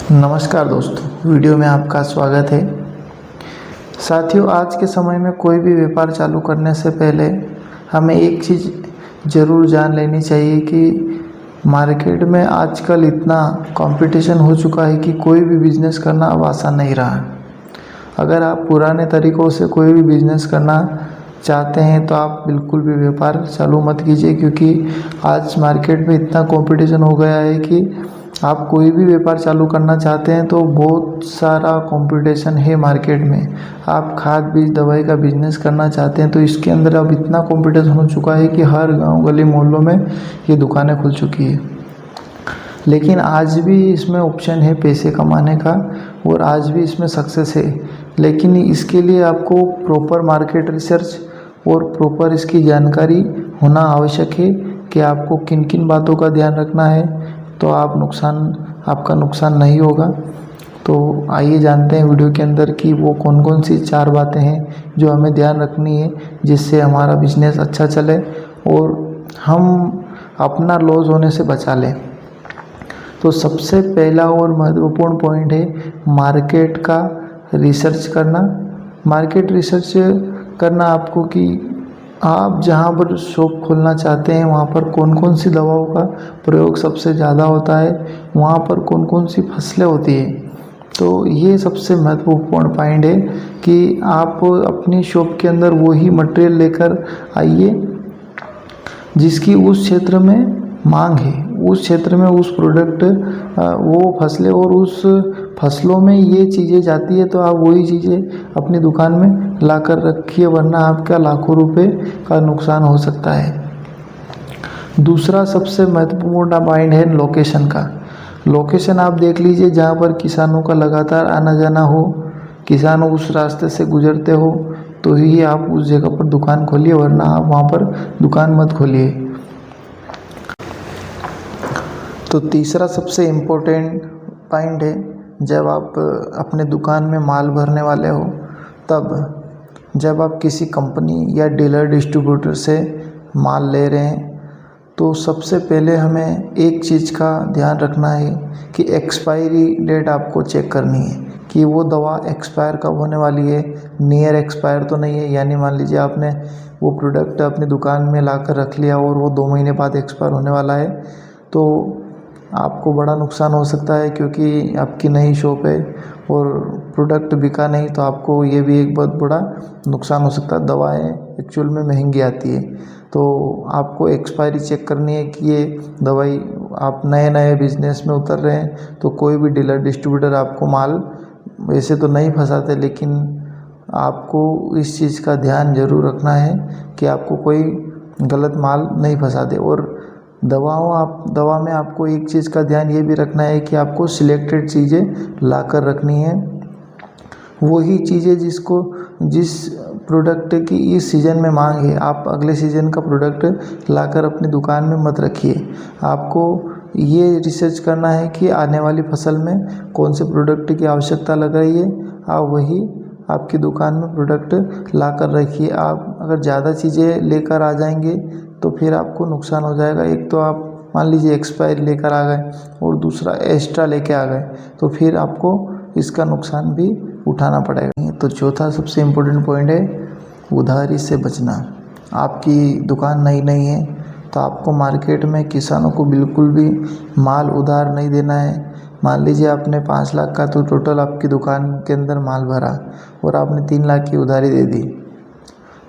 नमस्कार दोस्तों, वीडियो में आपका स्वागत है। साथियों, आज के समय में कोई भी व्यापार चालू करने से पहले हमें एक चीज़ ज़रूर जान लेनी चाहिए कि मार्केट में आजकल इतना कंपटीशन हो चुका है कि कोई भी बिज़नेस करना अब आसान नहीं रहा। अगर आप पुराने तरीक़ों से कोई भी बिज़नेस करना चाहते हैं तो आप बिल्कुल भी व्यापार चालू मत कीजिए, क्योंकि आज मार्केट में इतना कंपटीशन हो गया है कि आप कोई भी व्यापार चालू करना चाहते हैं तो बहुत सारा कंपटीशन है मार्केट में। आप खाद बीज दवाई का बिजनेस करना चाहते हैं तो इसके अंदर अब इतना कंपटीशन हो चुका है कि हर गांव गली मोहल्लों में ये दुकानें खुल चुकी है। लेकिन आज भी इसमें ऑप्शन है पैसे कमाने का और आज भी इसमें सक्सेस है, लेकिन इसके लिए आपको प्रॉपर मार्केट रिसर्च और प्रॉपर इसकी जानकारी होना आवश्यक है कि आपको किन किन बातों का ध्यान रखना है, तो आपका नुकसान नहीं होगा। तो आइए जानते हैं वीडियो के अंदर कि वो कौन कौन सी 4 बातें हैं जो हमें ध्यान रखनी है, जिससे हमारा बिजनेस अच्छा चले और हम अपना लॉस होने से बचा लें। तो सबसे पहला और महत्वपूर्ण पॉइंट है मार्केट का रिसर्च करना। मार्केट रिसर्च करना आपको कि आप जहाँ पर शॉप खोलना चाहते हैं वहाँ पर कौन कौन सी दवाओं का प्रयोग सबसे ज़्यादा होता है, वहाँ पर कौन कौन सी फसलें होती हैं। तो ये सबसे महत्वपूर्ण पॉइंट है कि आप अपनी शॉप के अंदर वही मटेरियल लेकर आइए जिसकी उस क्षेत्र में मांग है, उस क्षेत्र में उस प्रोडक्ट वो फसलें और उस फसलों में ये चीज़ें जाती है, तो आप वही चीज़ें अपनी दुकान में ला कर रखिए, वरना आपका लाखों रुपए का नुकसान हो सकता है। दूसरा सबसे महत्वपूर्ण पॉइंट है लोकेशन का। लोकेशन आप देख लीजिए जहाँ पर किसानों का लगातार आना जाना हो, किसान उस रास्ते से गुजरते हो, तो ही आप उस जगह पर दुकान खोलिए, वरना आप वहाँ पर दुकान मत खोलिए। तो तीसरा सबसे इम्पोर्टेंट पॉइंट है, जब आप अपने दुकान में माल भरने वाले हो, तब जब आप किसी कंपनी या डीलर डिस्ट्रीब्यूटर से माल ले रहे हैं तो सबसे पहले हमें एक चीज़ का ध्यान रखना है कि एक्सपायरी डेट आपको चेक करनी है कि वो दवा एक्सपायर कब होने वाली है, नियर एक्सपायर तो नहीं है। यानी मान लीजिए आपने वो प्रोडक्ट अपनी दुकान में ला कर रख लिया और वो 2 महीने बाद एक्सपायर होने वाला है, तो आपको बड़ा नुकसान हो सकता है, क्योंकि आपकी नई शॉप है और प्रोडक्ट बिका नहीं, तो आपको ये भी एक बहुत बड़ा नुकसान हो सकता है। दवाएं एक्चुअल में महंगी आती है, तो आपको एक्सपायरी चेक करनी है कि ये दवाई, आप नए नए बिजनेस में उतर रहे हैं तो कोई भी डीलर डिस्ट्रीब्यूटर आपको माल वैसे तो नहीं फंसाते, लेकिन आपको इस चीज़ का ध्यान ज़रूर रखना है कि आपको कोई गलत माल नहीं फंसा दे। और दवा में आपको एक चीज़ का ध्यान ये भी रखना है कि आपको सिलेक्टेड चीज़ें ला कर रखनी है, वही चीज़ें जिस प्रोडक्ट की इस सीज़न में मांग है, आप अगले सीज़न का प्रोडक्ट लाकर अपनी दुकान में मत रखिए। आपको ये रिसर्च करना है कि आने वाली फसल में कौन से प्रोडक्ट की आवश्यकता लग रही है, आप वही आपकी दुकान में प्रोडक्ट ला कर रखिए। आप अगर ज़्यादा चीज़ें लेकर आ जाएंगे तो फिर आपको नुकसान हो जाएगा। एक तो आप मान लीजिए एक्सपायर लेकर आ गए और दूसरा एक्स्ट्रा लेके आ गए, तो फिर आपको इसका नुकसान भी उठाना पड़ेगा। तो चौथा सबसे इम्पोर्टेंट पॉइंट है उधारी से बचना। आपकी दुकान नई नहीं है तो आपको मार्केट में किसानों को बिल्कुल भी माल उधार नहीं देना है। मान लीजिए आपने 5 लाख का तो टोटल आपकी दुकान के अंदर माल भरा और आपने 3 लाख की उधारी दे दी,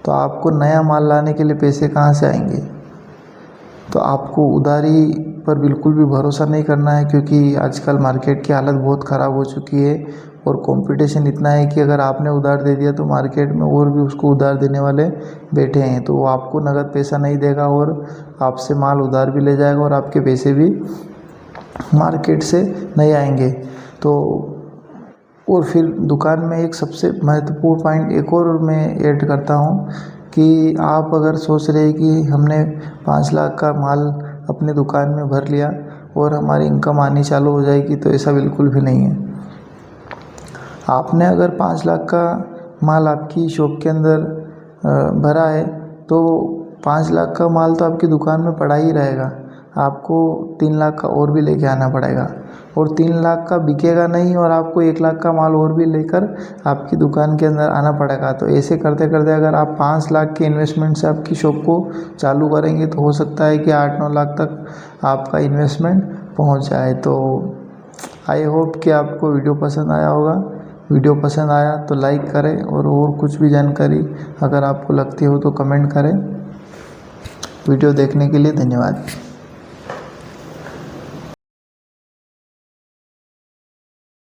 तो आपको नया माल लाने के लिए पैसे कहाँ से आएंगे। तो आपको उधारी पर बिल्कुल भी भरोसा नहीं करना है, क्योंकि आजकल मार्केट की हालत बहुत ख़राब हो चुकी है और कंपटीशन इतना है कि अगर आपने उधार दे दिया तो मार्केट में और भी उसको उधार देने वाले बैठे हैं, तो वो आपको नगद पैसा नहीं देगा और आपसे माल उधार भी ले जाएगा और आपके पैसे भी मार्केट से नहीं आएंगे। तो और फिर दुकान में एक सबसे महत्वपूर्ण पॉइंट एक और मैं ऐड करता हूँ कि आप अगर सोच रहे हैं कि हमने 5 लाख का माल अपने दुकान में भर लिया और हमारी इनकम आनी चालू हो जाएगी, तो ऐसा बिल्कुल भी नहीं है। आपने अगर 5 लाख का माल आपकी शॉप के अंदर भरा है तो 5 लाख का माल तो आपकी दुकान में पड़ा ही रहेगा। आपको 3 लाख का और भी लेके आना पड़ेगा, और 3 लाख का बिकेगा नहीं और आपको 1 लाख का माल और भी लेकर आपकी दुकान के अंदर आना पड़ेगा। तो ऐसे करते करते अगर आप 5 लाख के इन्वेस्टमेंट से आपकी शॉप को चालू करेंगे तो हो सकता है कि 8-9 लाख तक आपका इन्वेस्टमेंट पहुंच जाए। तो आई होप कि आपको वीडियो पसंद आया होगा। वीडियो पसंद आया तो लाइक करें, और कुछ भी जानकारी अगर आपको लगती हो तो कमेंट करें। वीडियो देखने के लिए धन्यवाद।